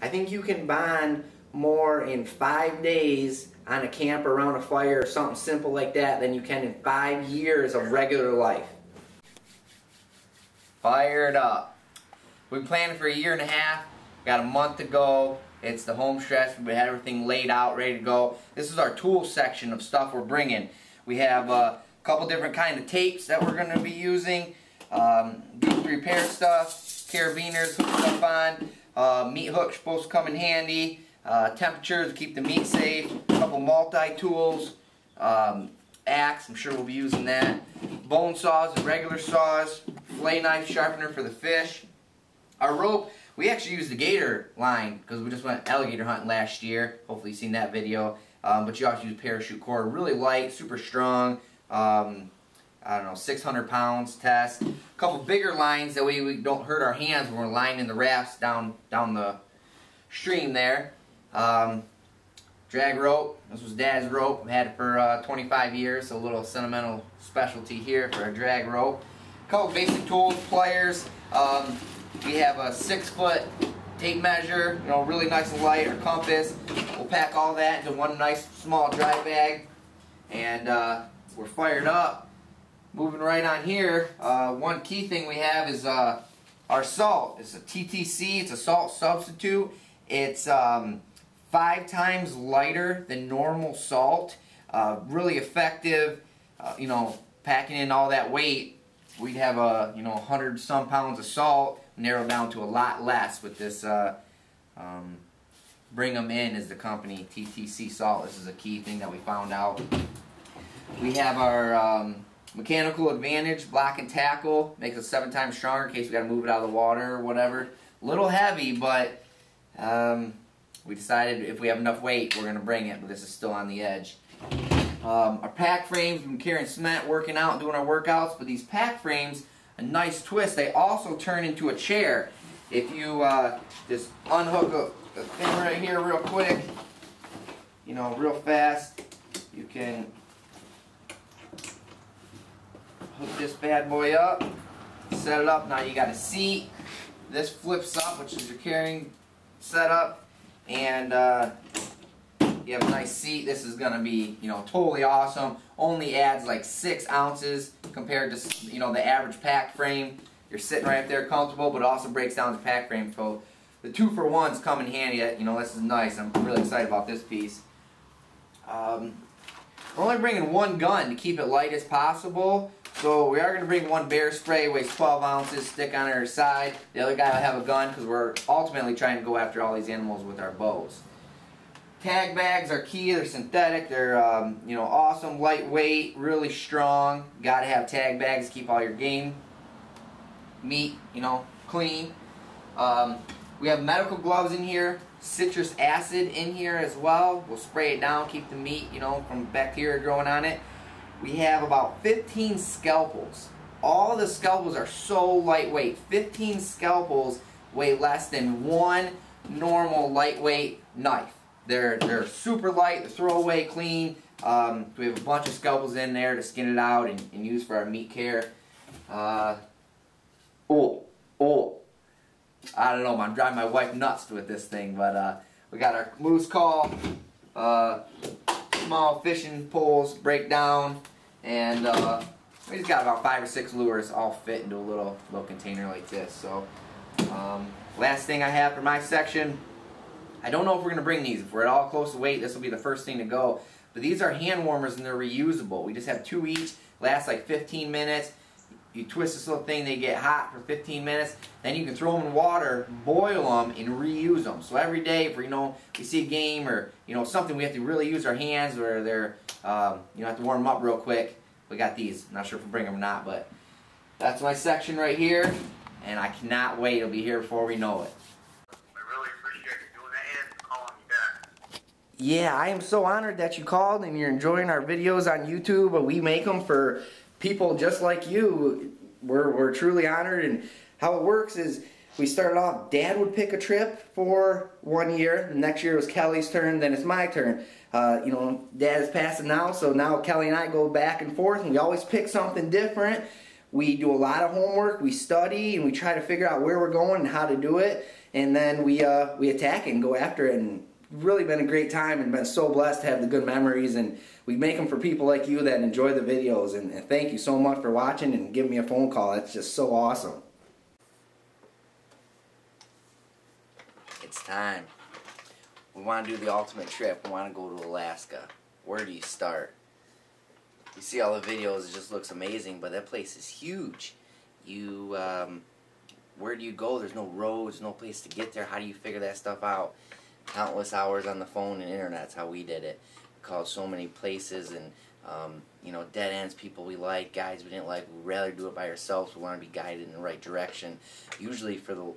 I think you can bond more in 5 days on a camp around a fire or something simple like that than you can in 5 years of regular life. Fired up. We've been planning for 1.5 years. Got a month to go. It's the home stretch. We had everything laid out, ready to go. This is our tool section of stuff we're bringing. We have a couple different kind of tapes that we're going to be using. Good repair stuff, carabiners, hook stuff on. Meat hooks supposed to come in handy. Temperatures to keep the meat safe. A couple multi-tools. Axe, I'm sure we'll be using that. Bone saws and regular saws. Fillet knife sharpener for the fish. Our rope, we actually used the gator line because we just went alligator hunting last year. Hopefully you've seen that video. But you also use parachute cord. Really light, super strong. I don't know, 600 pounds test. A couple bigger lines, that way we don't hurt our hands when we're lining the rafts down the stream there. Drag rope. This was Dad's rope. We had it for 25 years, so a little sentimental specialty here for our drag rope. A couple basic tools, pliers. We have a 6-foot tape measure, you know, really nice and light, or compass. We'll pack all that into one nice small dry bag, and we're fired up. Moving right on here, one key thing we have is our salt. It's a TTC, it's a salt substitute. It's 5 times lighter than normal salt. Really effective. You know, packing in all that weight, we'd have 100 some pounds of salt, narrowed down to a lot less with this. Bring 'em in is the company, TTC salt. This is a key thing that we found out. We have our mechanical advantage block and tackle. Makes us 7 times stronger in case we got to move it out of the water or whatever. A little heavy, but we decided if we have enough weight, we're going to bring it, but this is still on the edge. Our pack frames, we've been carrying cement, working out, doing our workouts, but these pack frames, a nice twist, they also turn into a chair. If you just unhook the thing right here real quick, you know, real fast, you can hook this bad boy up, set it up. Now you got a seat. This flips up, which is your carrying setup, and you have a nice seat. This is going to be, you know, totally awesome. Only adds like 6 ounces compared to, you know, the average pack frame. You're sitting right up there comfortable, but it also breaks down the pack frame. So the 2-for-1s come in handy. You know, this is nice. I'm really excited about this piece. We're only bringing 1 gun to keep it light as possible. So we are going to bring 1 bear spray, weighs 12 ounces, stick on our side. The other guy will have a gun because we're ultimately trying to go after all these animals with our bows. Tag bags are key. They're synthetic. They're you know, awesome, lightweight, really strong. Got to have tag bags to keep all your game meat, you know, clean. We have medical gloves in here, citrus acid in here as well. We'll spray it down, keep the meat, you know, from bacteria growing on it. We have about 15 scalpels. All of the scalpels are so lightweight. 15 scalpels weigh less than 1 normal lightweight knife. They're super light, they're throwaway, clean. We have a bunch of scalpels in there to skin it out and use for our meat care. I don't know, I'm driving my wife nuts with this thing, but we got our moose call, small fishing poles, break down, and we just got about 5 or 6 lures all fit into a little container like this. So last thing I have for my section, I don't know if we're going to bring these. If we're at all close to weight, this will be the first thing to go. But these are hand warmers and they're reusable. We just have 2 each, last like 15 minutes. You twist this little thing, they get hot for 15 minutes. Then you can throw them in water, boil them, and reuse them. So every day, if we see a game or something, we have to really use our hands, or they're have to warm them up real quick. We got these. I'm not sure if we'll bring them or not, but that's my section right here, and I cannot wait. It'll be here before we know it. I really appreciate you doing that and calling me back. Yeah, I am so honored that you called and you're enjoying our videos on YouTube, and we make them for people just like you. We're truly honored. And how it works is, we started off, Dad would pick a trip for 1 year, the next year it was Kelly's turn, then it's my turn. Dad is passing now, so now Kelly and I go back and forth, and we always pick something different. we do a lot of homework, we study, and we try to figure out where we're going and how to do it, and then we attack it and go after it. And really been a great time and been so blessed to have the good memories, and we make them for people like you that enjoy the videos. And thank you so much for watching and giving me a phone call. That's just so awesome. It's time. We want to do the ultimate trip. We want to go to Alaska. Where do you start? You see all the videos, it just looks amazing, but that place is huge. Where do you go? There's no roads, no place to get there. How do you figure that stuff out? Countless hours on the phone and internet's how we did it. We called so many places, and you know, dead ends, people we like, guides we didn't like. We'd rather do it by ourselves. We want to be guided in the right direction. Usually for the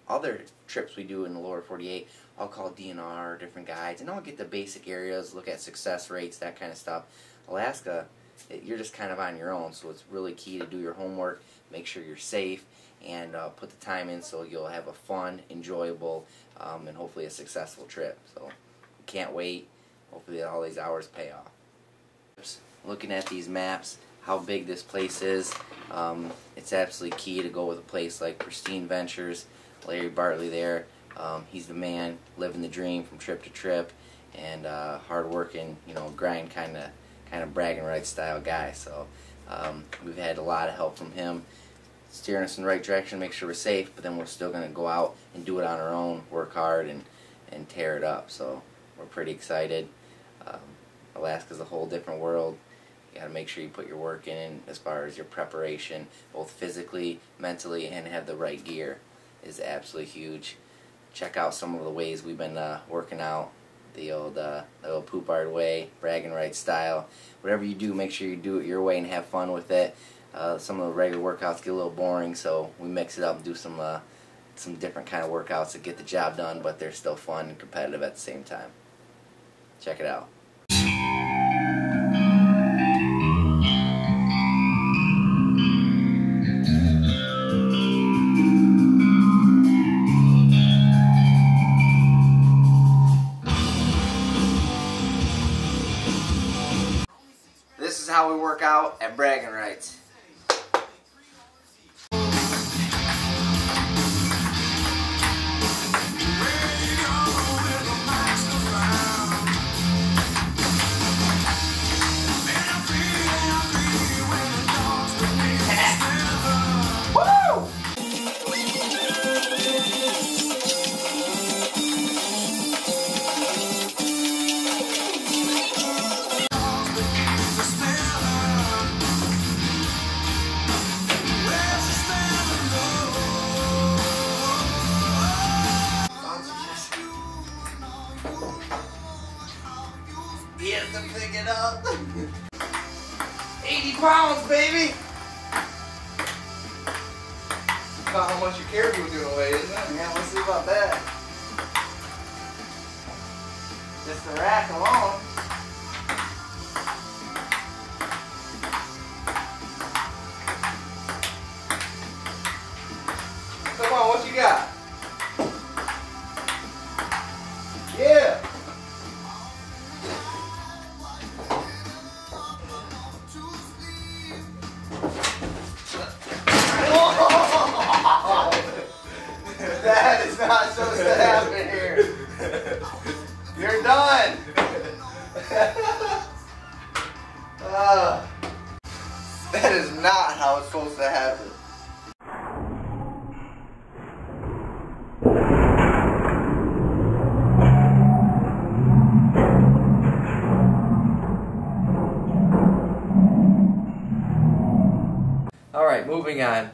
other trips we do in the lower 48, I'll call DNR, different guides, and I'll get the basic areas, look at success rates, that kind of stuff. Alaska, you're just kind of on your own, so it's really key to do your homework, make sure you're safe, and put the time in so you'll have a fun, enjoyable, and hopefully a successful trip. So can't wait. Hopefully all these hours pay off. Looking at these maps, how big this place is, it's absolutely key to go with a place like Pristine Ventures. Larry Bartley there, he's the man, living the dream from trip to trip, and hard-working, you know, grind kind of bragging rights style guy. So we've had a lot of help from him, steering us in the right direction, make sure we're safe, but then we're still going to go out and do it on our own, work hard, and tear it up. So we're pretty excited. Alaska's a whole different world. You got to make sure you put your work in as far as your preparation, both physically, mentally, and have the right gear is absolutely huge. Check out some of the ways we've been working out. The old Poupard way, bragging rights style. Whatever you do, make sure you do it your way and have fun with it. Some of the regular workouts get a little boring, so we mix it up and do some different kind of workouts that get the job done, but they're still fun and competitive at the same time. Check it out. This is how we work out at Bragging Rights. Get them picking up. 80 pounds, baby. About how much your caribou was doing away, isn't it? Yeah, let's see about that. Just the rack alone. Come on, what you got? Yeah. That is not supposed to happen here. You're done. That is not how it's supposed to happen. Alright, moving on.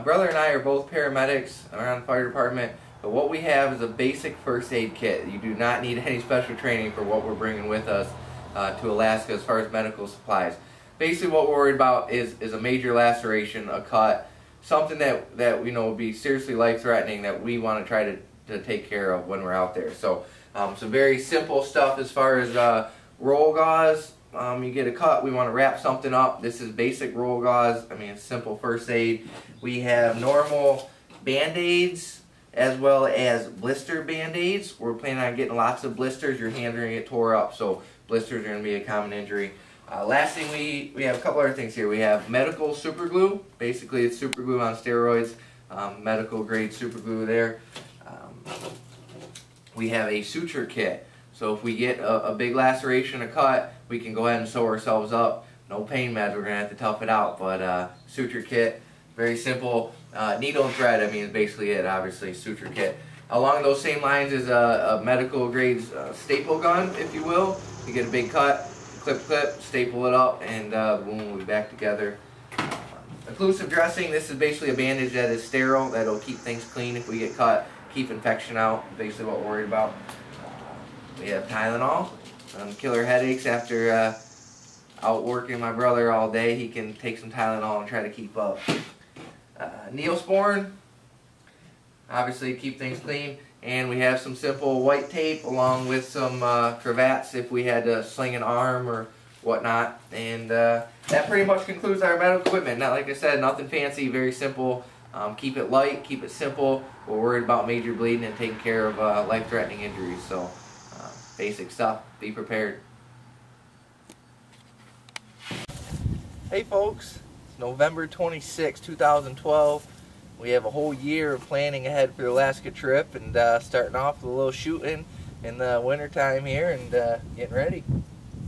Brother and I are both paramedics around the fire department, but what we have is a basic first aid kit. You do not need any special training for what we're bringing with us to Alaska as far as medical supplies. Basically what we're worried about is a major laceration, a cut, something that we know will be seriously life-threatening that we want to try to take care of when we're out there. So some very simple stuff as far as roll gauze. You get a cut, we want to wrap something up. This is basic roll gauze. I mean, it's simple first aid. We have normal band-aids as well as blister band-aids. We're planning on getting lots of blisters. Your hands are going to get tore up, so blisters are going to be a common injury. Last thing, we have a couple other things here. We have medical super glue. Basically, it's super glue on steroids. Medical grade super glue there. We have a suture kit. So if we get a big laceration, a cut, we can go ahead and sew ourselves up. No pain meds, we're going to have to tough it out. But suture kit, very simple. Needle and thread, I mean, is basically it, obviously, suture kit. Along those same lines is a medical grade staple gun, if you will. You get a big cut, clip, staple it up, and boom, we'll be back together. Occlusive dressing, this is basically a bandage that is sterile, that'll keep things clean if we get cut, keep infection out, basically what we're worried about. We have Tylenol, killer headaches after out working my brother all day. He can take some Tylenol and try to keep up. Neosporin, obviously keep things clean. And we have some simple white tape along with some cravats if we had to sling an arm or whatnot. And that pretty much concludes our medical equipment. Not, like I said, nothing fancy, very simple. Keep it light, keep it simple. We're worried about major bleeding and taking care of life-threatening injuries. So basic stuff, be prepared. Hey folks, it's November 26, 2012. We have a whole year of planning ahead for the Alaska trip, and starting off with a little shooting in the winter time here and getting ready.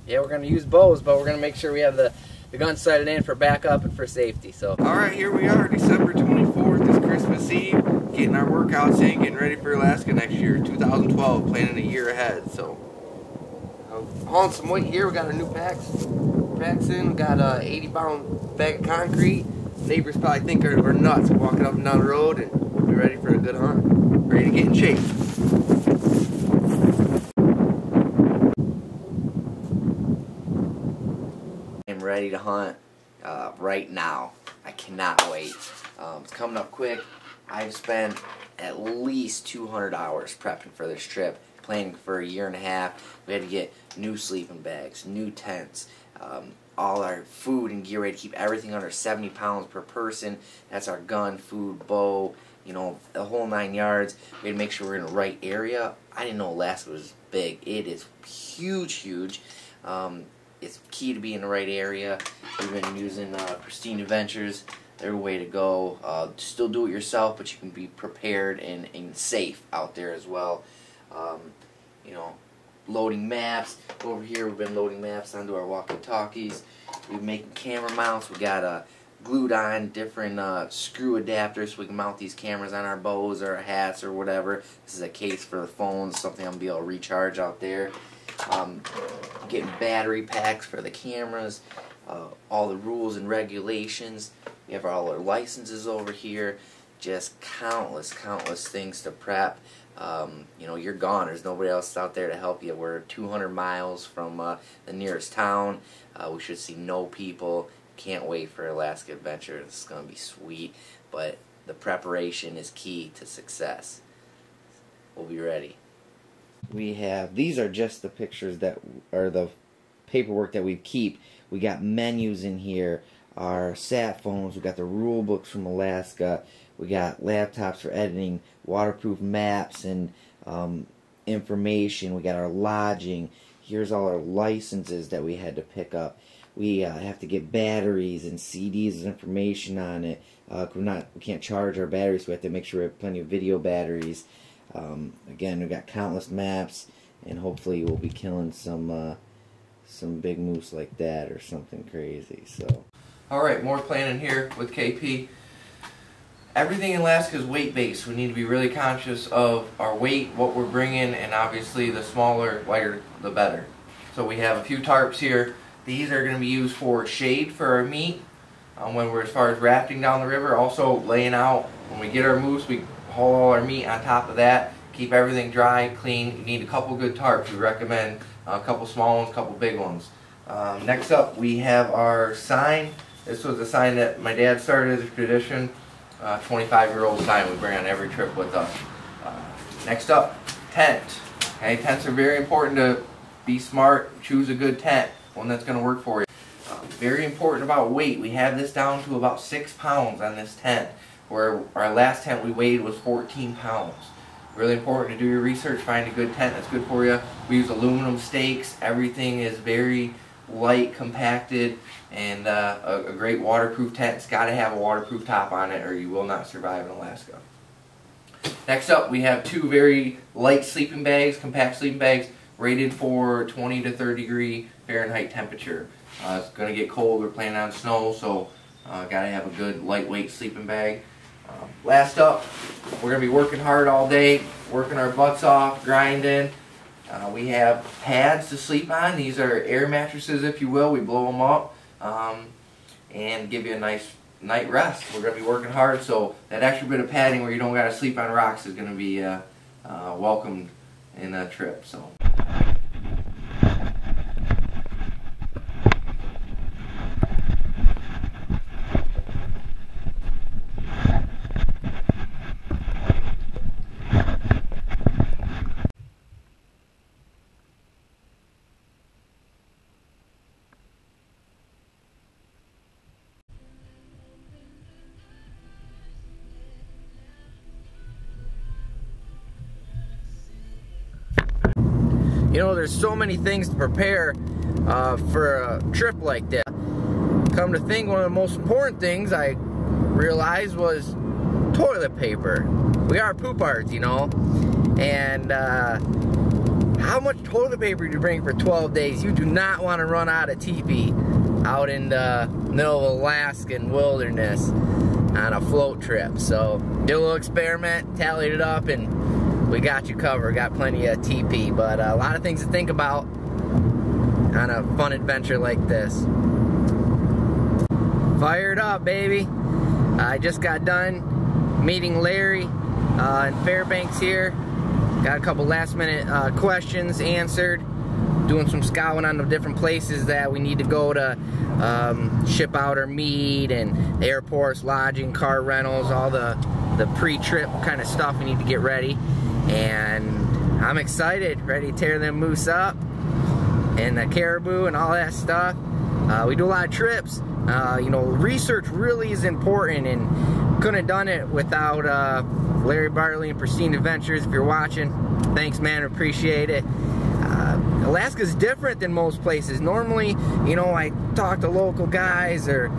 Yeah, we're going to use bows, but we're going to make sure we have the gun sighted in for backup and for safety. So, alright, here we are, December 24th, it's Christmas Eve, getting our workouts in, getting ready for Alaska next year, 2012, planning a year ahead. So, hauling some weight here. We got our new packs in. We got a 80-pound bag of concrete. Neighbors probably think we're nuts walking up and down the road, and we'll be ready for a good hunt. Ready to get in shape. I'm ready to hunt right now. I cannot wait. It's coming up quick. I've spent at least 200 hours prepping for this trip, planning for a year and a half. We had to get new sleeping bags, new tents, all our food and gear ready to keep everything under 70 pounds per person. That's our gun, food, bow, you know, the whole 9 yards. We had to make sure we're in the right area. I didn't know Alaska was big. It is huge. It's key to be in the right area. We've been using Pristine Adventures. They're a way to go. Still do it yourself, but you can be prepared and safe out there as well. You know, loading maps. Over here we've been loading maps onto our walkie-talkies. We've been making camera mounts. We got glued on different screw adapters so we can mount these cameras on our bows or our hats or whatever. This is a case for the phones, something I'm going to be able to recharge out there. Getting battery packs for the cameras, all the rules and regulations. We have all our licenses over here. Just countless things to prep. You know, you're gone. There's nobody else out there to help you. We're 200 miles from the nearest town. We should see no people. Can't wait for Alaska Adventure. This is going to be sweet. But the preparation is key to success. We'll be ready. We have, these are just the pictures that are the paperwork that we keep. We got menus in here, our sat phones, we got the rule books from Alaska, we got laptops for editing, waterproof maps and information, we got our lodging. Here's all our licenses that we had to pick up. We have to get batteries and CDs with information on it. We can't charge our batteries, so we have to make sure we have plenty of video batteries. Again, we've got countless maps, and hopefully we'll be killing some big moose like that or something crazy. So, all right, more planning here with KP. Everything in Alaska is weight-based. We need to be really conscious of our weight, what we're bringing, and obviously the smaller, lighter, the better. So we have a few tarps here. These are going to be used for shade for our meat when we're as far as rafting down the river. Also laying out when we get our moose, we haul all our meat on top of that. Keep everything dry, clean. You need a couple good tarps. We recommend a couple small ones, a couple big ones. Next up, we have our sign. This was a sign that my dad started as a tradition. 25-year-old sign we bring on every trip with us. Next up, tent. Okay, tents are very important to be smart. Choose a good tent, one that's going to work for you. Very important about weight. We have this down to about 6 pounds on this tent, where our last tent we weighed was 14 pounds. Really important to do your research, find a good tent that's good for you. We use aluminum stakes. Everything is very light, compacted, and a great waterproof tent. It's got to have a waterproof top on it or you will not survive in Alaska. Next up, we have two very light sleeping bags, compact sleeping bags, rated for 20 to 30 degree Fahrenheit temperature. It's going to get cold. We're planning on snow, so got to have a good lightweight sleeping bag. Last up, we're going to be working hard all day, working our butts off, grinding. We have pads to sleep on. These are air mattresses, if you will. We blow them up and give you a nice night rest. We're going to be working hard, so that extra bit of padding where you don't got to sleep on rocks is going to be welcomed in the trip. So. You know, there's so many things to prepare for a trip like that. Come to think, one of the most important things I realized was toilet paper. We are Poupards, you know, and how much toilet paper do you bring for 12 days? You do not want to run out of teepee out in the middle of Alaskan wilderness on a float trip. So did a little experiment, tallied it up, and we got you covered. Got plenty of TP, but a lot of things to think about on a fun adventure like this. Fired up, baby. I just got done meeting Larry in Fairbanks here. Got a couple last minute questions answered. Doing some scouting on the different places that we need to go to ship out our meat, and airports, lodging, car rentals, all the pre-trip kind of stuff we need to get ready. And I'm excited, ready to tear them moose up and the caribou and all that stuff. We do a lot of trips. You know, research really is important, and couldn't have done it without Larry Bartley and Pristine Adventures. If you're watching, thanks, man, appreciate it. Alaska's different than most places. Normally, you know, I talk to local guys or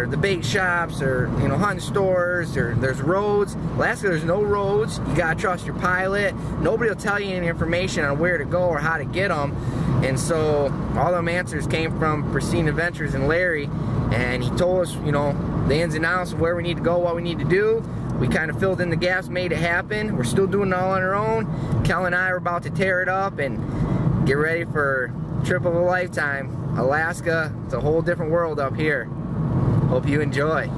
the bait shops or, you know, hunting stores, or there's roads. Alaska, there's no roads. You gotta trust your pilot. Nobody will tell you any information on where to go or how to get them. And so all them answers came from Pristine Adventures and Larry, and he told us, you know, the ins and outs of where we need to go, what we need to do. We kind of filled in the gaps, made it happen. We're still doing it all on our own. Kel and I are about to tear it up and get ready for a trip of a lifetime. Alaska, it's a whole different world up here. Hope you enjoy.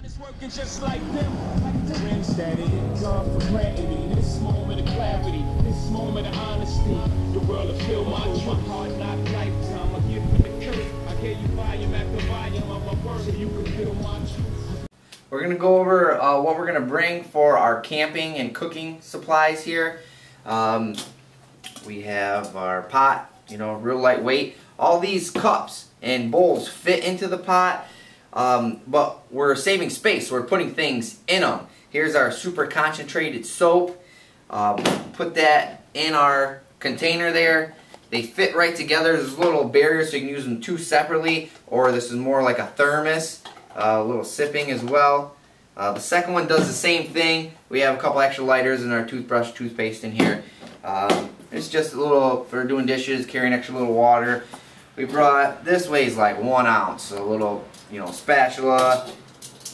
It's working just like them. Rings that is off for granted. This moment of clarity, this moment of honesty. The world will feel my truth. Hard knock lifetime. I give you the curse. I gave you volume after volume of my words, so you can feel my truth. We're going to go over what we're going to bring for our camping and cooking supplies here. We have our pot, you know, real lightweight. All these cups and bowls fit into the pot. But we're saving space, so we're putting things in them. Here's our super concentrated soap. Put that in our container there. They fit right together. There's little barriers, so you can use them two separately, or this is more like a thermos, a little sipping as well. The second one does the same thing. We have a couple extra lighters and our toothbrush, toothpaste in here. It's just a little for doing dishes, carrying extra little water. We brought, this weighs like 1 ounce, a little, you know, spatula,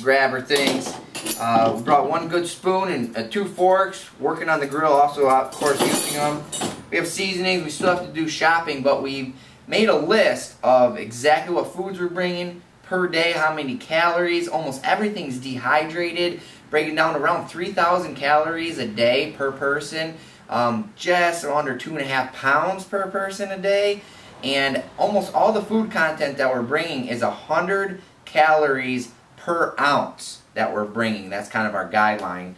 grabber things. We brought 1 good spoon and 2 forks, working on the grill, also of course using them. We have seasonings, we still have to do shopping, but we made a list of exactly what foods we're bringing per day, how many calories. Almost everything's dehydrated, breaking down around 3,000 calories a day per person. just under 2.5 pounds per person a day. And almost all the food content that we're bringing is 100 calories per ounce that we're bringing. That's kind of our guideline.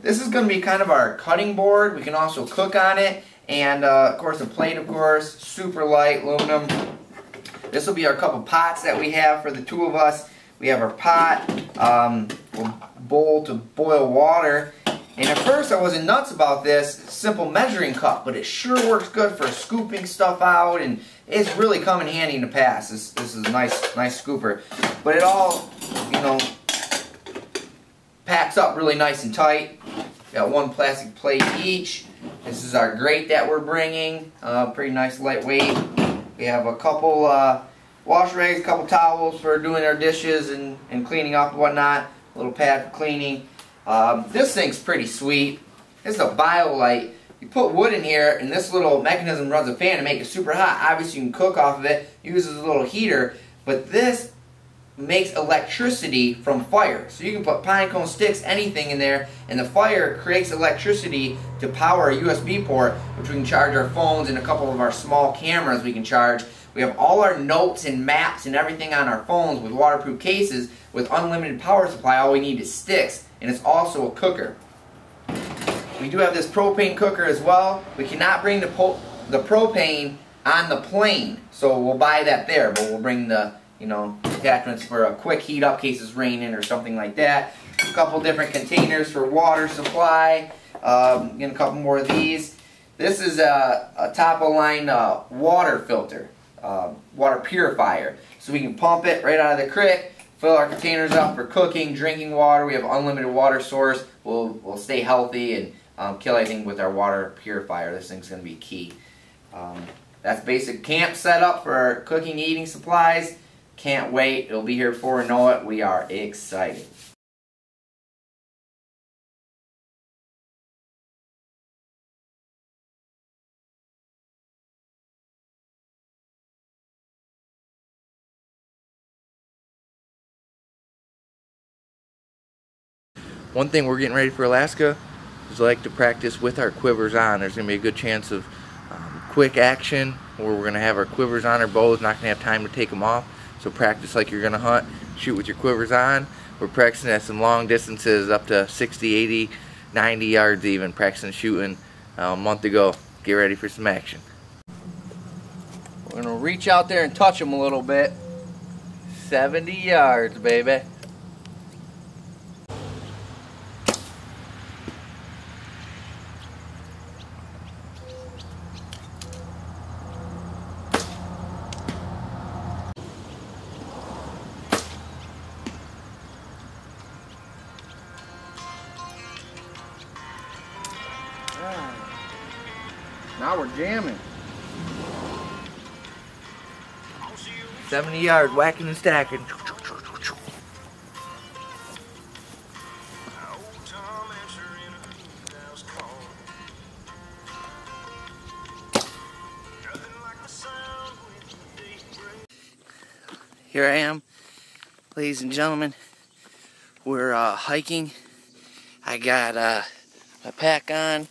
This is going to be kind of our cutting board. We can also cook on it. And of course the plate, of course, super light aluminum. This will be our couple pots that we have for the two of us. We have our pot, bowl to boil water. And at first I wasn't nuts about this simple measuring cup, but it sure works good for scooping stuff out, and it's really come in handy in the past. This is a nice scooper. But it all, you know, packs up really nice and tight. Got one plastic plate each. This is our grate that we're bringing. Pretty nice, lightweight. We have a couple wash rags, a couple towels for doing our dishes and cleaning up and whatnot. A little pad for cleaning. This thing's pretty sweet. This is a BioLite. You put wood in here, and this little mechanism runs a fan to make it super hot. Obviously, you can cook off of it. It uses a little heater, but this makes electricity from fire. So you can put pine cone sticks, anything in there, and the fire creates electricity to power a USB port, which we can charge our phones and a couple of our small cameras we can charge. We have all our notes and maps and everything on our phones with waterproof cases with unlimited power supply. All we need is sticks. And it's also a cooker. We do have this propane cooker as well. We cannot bring the propane on the plane, so we'll buy that there, but we'll bring the, you know, attachments for a quick heat up case it's raining or something like that. A couple different containers for water supply. Get a couple more of these. This is a top of line water filter, water purifier, so we can pump it right out of the creek. Fill our containers up for cooking, drinking water. We have unlimited water source. We'll stay healthy and kill anything with our water purifier. This thing's going to be key. That's basic camp setup for our cooking and eating supplies. Can't wait. It'll be here before we know it. We are excited. One thing we're getting ready for Alaska is like to practice with our quivers on. There's going to be a good chance of quick action where we're going to have our quivers on our bows, not going to have time to take them off. So practice like you're going to hunt, shoot with your quivers on. We're practicing at some long distances up to 60, 80, 90 yards even, practicing shooting a month ago. Get ready for some action. We're going to reach out there and touch them a little bit. 70 yards, baby. Now we're jamming. 70 yards, whacking and stacking. Here I am, ladies and gentlemen. We're hiking. I got my pack on,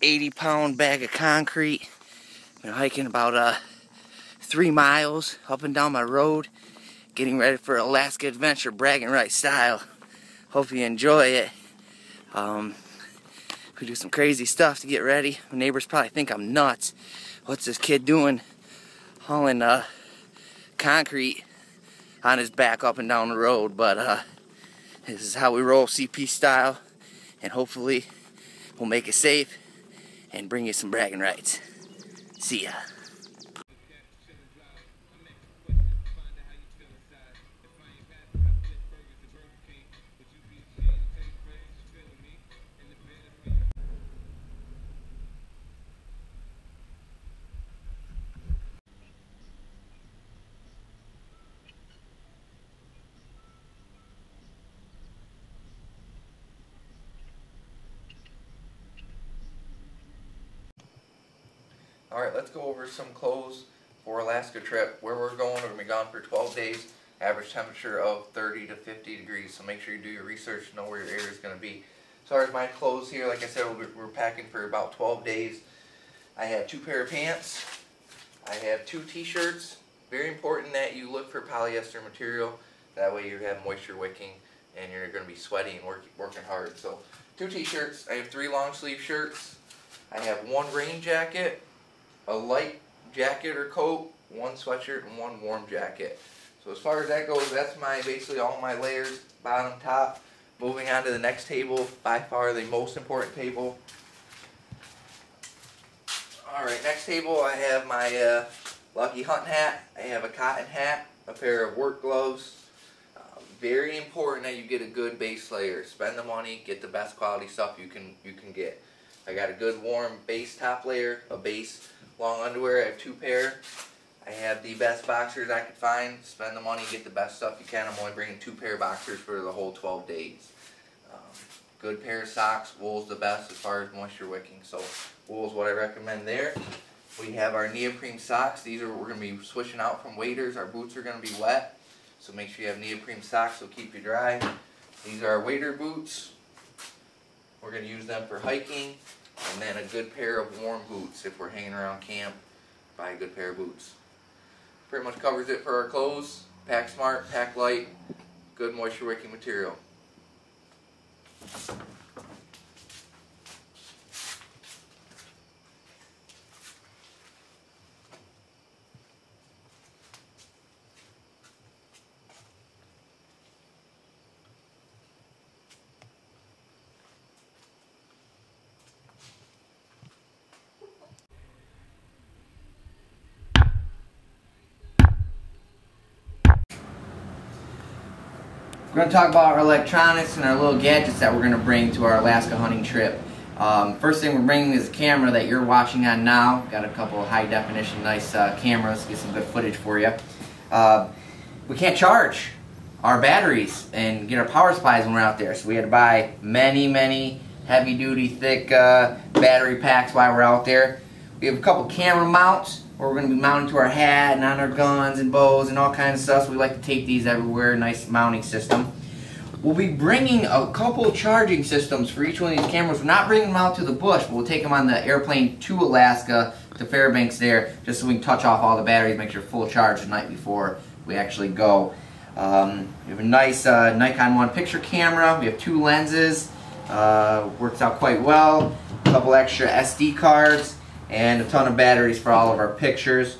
80-pound bag of concrete. Been hiking about 3 miles up and down my road, getting ready for Alaska adventure, bragging rights style. Hope you enjoy it. We do some crazy stuff to get ready. My neighbors probably think I'm nuts. What's this kid doing hauling concrete on his back up and down the road? But this is how we roll, CP style, and hopefully we'll make it safe and bring you some bragging rights. See ya. Alright, let's go over some clothes for Alaska trip. Where we're going, we're going to be gone for 12 days. Average temperature of 30 to 50 degrees, so make sure you do your research, know where your area is going to be. As far as my clothes here, like I said, we're packing for about 12 days. I have 2 pair of pants. I have 2 t-shirts. Very important that you look for polyester material. That way you have moisture wicking and you're going to be sweaty and working hard. So 2 t-shirts. I have 3 long sleeve shirts. I have 1 rain jacket, a light jacket or coat, 1 sweatshirt, and 1 warm jacket. So as far as that goes, that's basically all my layers, bottom, top. Moving on to the next table, by far the most important table. Alright, next table I have my Lucky Hunt hat. I have a cotton hat, a pair of work gloves. Very important that you get a good base layer. Spend the money, get the best quality stuff you can get. I got a good warm base top layer, a base long underwear. I have 2 pair. I have the best boxers I could find. Spend the money, get the best stuff you can. I'm only bringing 2 pair of boxers for the whole 12 days. Good pair of socks. Wool's the best as far as moisture wicking. So wool's what I recommend there. We have our neoprene socks. These are we're going to be switching out from waders. Our boots are going to be wet. So make sure you have neoprene socks so keep you dry. These are our wader boots. We're going to use them for hiking. And then a good pair of warm boots if we're hanging around camp. Buy a good pair of boots. Pretty much covers it for our clothes. Pack smart, pack light, good moisture wicking material. We're going to talk about our electronics and our little gadgets that we're going to bring to our Alaska hunting trip. First thing we're bringing is a camera that you're watching on now. Got a couple of high definition nice cameras, get some good footage for you. We can't charge our batteries and get our power supplies when we're out there, so we had to buy many heavy duty thick battery packs while we're out there. We have a couple camera mounts where we're going to be mounting to our hat and on our guns and bows and all kinds of stuff, so we like to tape these everywhere. Nice mounting system. We'll be bringing a couple charging systems for each one of these cameras. We're not bringing them out to the bush, but we'll take them on the airplane to Alaska, to Fairbanks there, just so we can touch off all the batteries, make sure full charge the night before we actually go. We have a nice Nikon 1 picture camera. We have 2 lenses. Works out quite well. A couple extra SD cards and a ton of batteries for all of our pictures.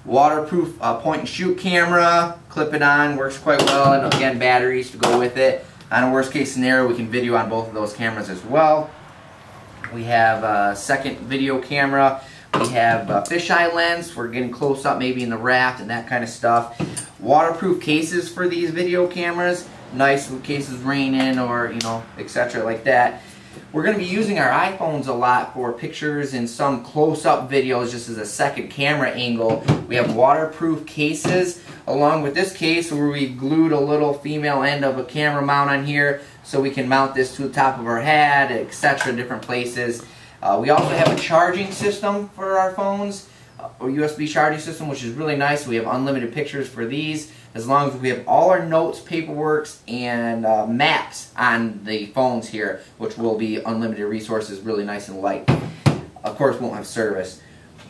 Waterproof point and shoot camera, clip it on, works quite well, and again batteries to go with it. On a worst case scenario, we can video on both of those cameras as well. We have a second video camera. We have a fisheye lens for getting close up maybe in the raft and that kind of stuff. Waterproof cases for these video cameras, nice in case it's raining or etc. like that. We're going to be using our iPhones a lot for pictures and some close-up videos just as a second camera angle. We have waterproof cases along with this case where we've glued a little female end of a camera mount on here so we can mount this to the top of our hat, etc. different places. We also have a charging system for our phones, a USB charging system, which is really nice. We have unlimited pictures for these as long as we have all our notes, paperwork, and maps on the phones here, which will be unlimited resources, really nice and light. Of course, won't have service.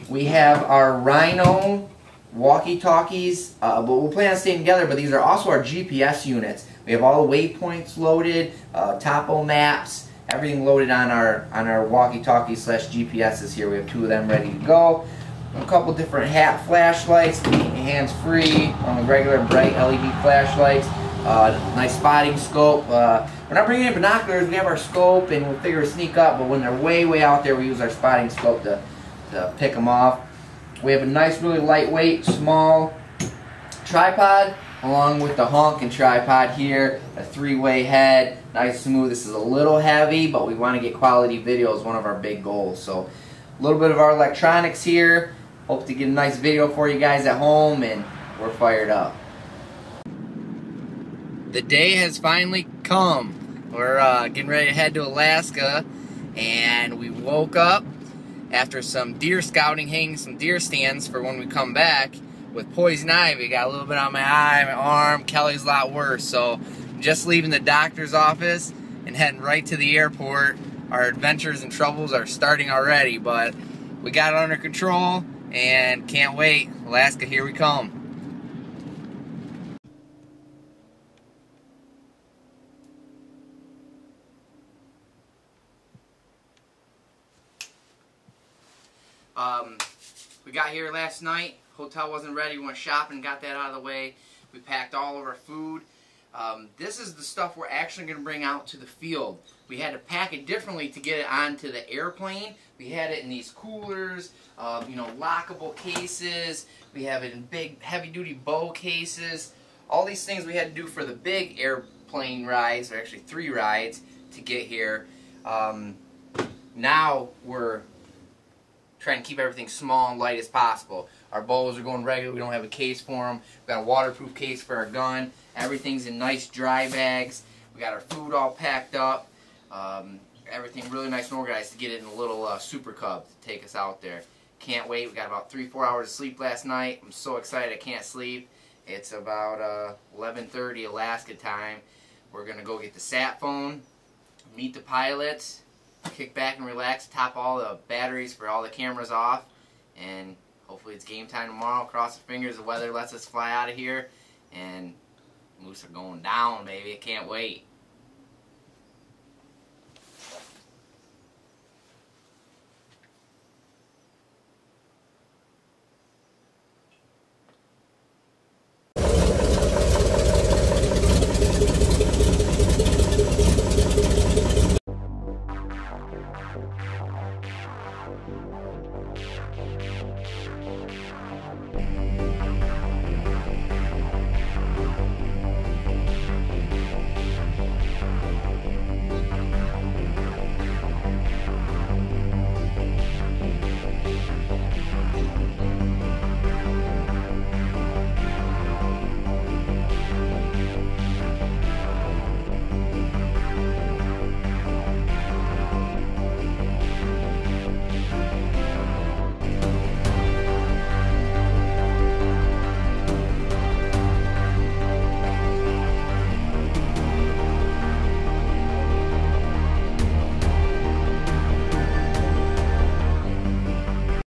We have our Rhino walkie-talkies, but we'll plan on staying together, but these are also our GPS units. We have all the waypoints loaded, topo maps, everything loaded on our walkie-talkies slash GPSs here. We have 2 of them ready to go. A couple different hat flashlights, hands-free, on the regular bright LED flashlights. Nice spotting scope. We're not bringing in binoculars. We have our scope, and we'll figure to sneak up. But when they're way out there, we use our spotting scope to pick them off. We have a nice, really lightweight, small tripod, along with the honk and tripod here. A 3-way head, nice smooth. This is a little heavy, but we want to get quality video is one of our big goals. So a little bit of our electronics here. Hope to get a nice video for you guys at home, and we're fired up. The day has finally come. We're getting ready to head to Alaska, and we woke up after some deer scouting, hanging some deer stands for when we come back with poison ivy. Got a little bit on my eye, my arm. Kelly's a lot worse, so I'm just leaving the doctor's office. and heading right to the airport. Our adventures and troubles are starting already, but we got it under control and can't wait. Alaska, here we come. We got here last night. Hotel wasn't ready. We went shopping, got that out of the way. We packed all of our food. This is the stuff we're actually going to bring out to the field. We had to pack it differently to get it onto the airplane. We had it in these coolers, lockable cases. We have it in big, heavy-duty bow cases. All these things we had to do for the big airplane rides, or actually 3 rides, to get here. Now we're trying to keep everything small and light as possible. Our bows are going regular. We don't have a case for them. We've got a waterproof case for our gun. Everything's in nice dry bags. We got our food all packed up. Everything really nice and organized to get it in a little Super Cub to take us out there. Can't wait. We got about 3-4 hours of sleep last night. I'm so excited I can't sleep. It's about 11:30 Alaska time. We're going to go get the sat phone, meet the pilots, kick back and relax, top all the batteries for all the cameras off, and hopefully it's game time tomorrow. Cross the fingers the weather lets us fly out of here, and moose are going down, baby. I can't wait.